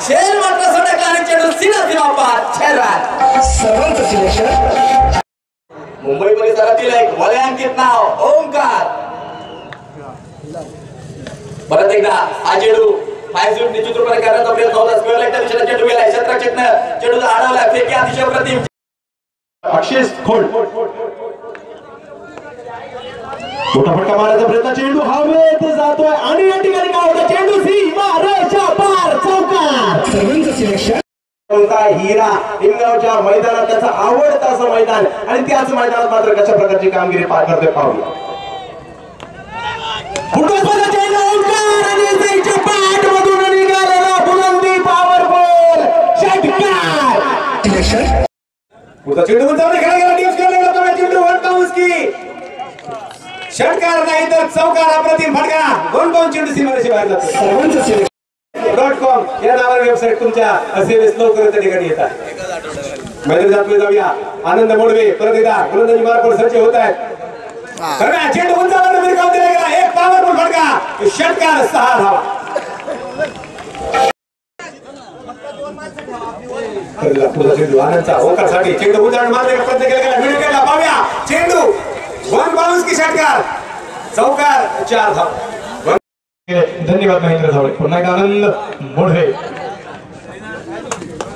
झेल मात्र सडकला आणि चेंडू सीमा पार 6 रन. सर्वांचं सिलेक्शन. मुंबई परिसरातील एक वलयांकित नाव ओंकार. परत एकदा हा चेंडू फायझूट निश्चित रूपाने करण्याचा प्रयत्न होता. स्क्वेअर लेगच्या दिशेने चेंडू गेलाय. क्षेत्ररक्षकनं चेंडूला अडवला. फेकी अतिशय प्रतिम. अक्षेश खोड मोठा फटका मारायचा प्रयत्न. चेंडू हवेत जातोय आणि या ठिकाणी काय होतं? चेंडू सीमारेषा पार. चौकार. सर्वांचं सिलेक्शन. हिरा हिंगावच्या मैदानात त्याचं आवडतं असं मैदान आणि त्याच मैदानात मात्र कशा प्रकारची कामगिरी पार करतोय पाहूया. चेंडू षटकार नाही तर चौकार. अप्रतिम फटका. 2 पाऊंड चेंडू सीमारेषे बाहेर जातो. सर्वांचं सिलेक्शन. .com या नावावर वेबसाईट तुमच्या सेवेस लवकरच त्या ठिकाणी येतात. मैदानात जाऊया. आनंद मोडवे परत एकदा गोलंदाजी मार्गावर सज्ज होत आहेत. चेंडू उंचावर मिरकावून दिला गेला. एक पॉवरफुल फटका. षटकार 6 धावा. चेंडू आनंदचा ओंकारसाठी चेंडू उंचावर मारण्याचा प्रयत्न केला गेला. व्हिडिओ केला पाहूया. चेंडू 1 बाउंस की षटकार. चौकार 4 धावा. धन्यवाद महेंद्र झावळे. पुन्हा एकदा आनंद मोडवे.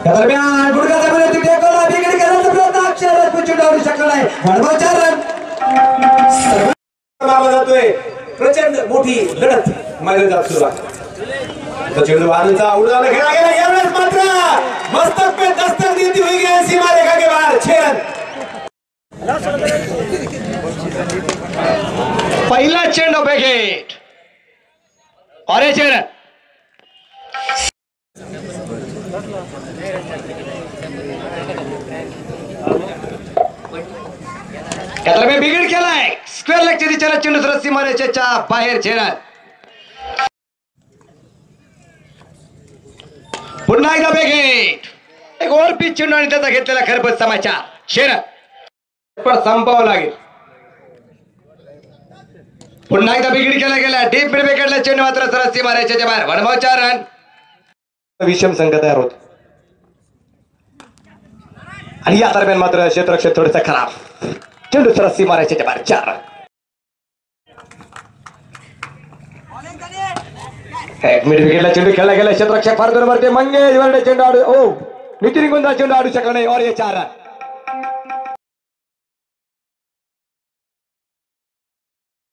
त्या दरम्यान गुडघ्याचा विरोधी टेकवला. बिगडी करण्याचा प्रयत्न. अक्षय राजपूत चेंडू आवडू शकला नाही. वाढवा 4 रन. जातोय. प्रचंड मोठी लढत मैदानात सुरू आहे. चेंडू आनंदचा उडवायला खेळला गेला. यावेळेस मात्र मस्तक पे दस्तक देती हुई गई सीमा रेखा के बाहर. 6 रन. पहिला चेंडू बॅकेट और ये चेंडू त्याला बिघड केलाय. स्क्वेअर लेगच्या दिशेला चेंडू रस्सी मारायच्या बाहेर. चेंडू पुन्हा एकदा बॅकेट. एक ओव्हर पिच चेंडू आणि त्याचा घेतलेला खरबत समाचार. चेंडू पण संपावं लागेल. पुन्हा एकदा बिघड केला गेला. डीप मिड विकेटला चेंडू मात्र रस्सी मारायच्या बाहेर. 1/4 रन. विषम संघ तयार होत आणि या दरम्यान मात्र क्षेत्ररक्षक थोडंसं खराब. चेंडू रस्सी मारायच्या बाहेर. 4 रन. एक मिड विकेटला चेंडू खेळला गेला. क्षेत्ररक्षक फार दूर मारते. मंगेश वरडे चेंडू आडू. नितीन गुंजा चेंडू आडू शकला नाही. और ये 4 रन.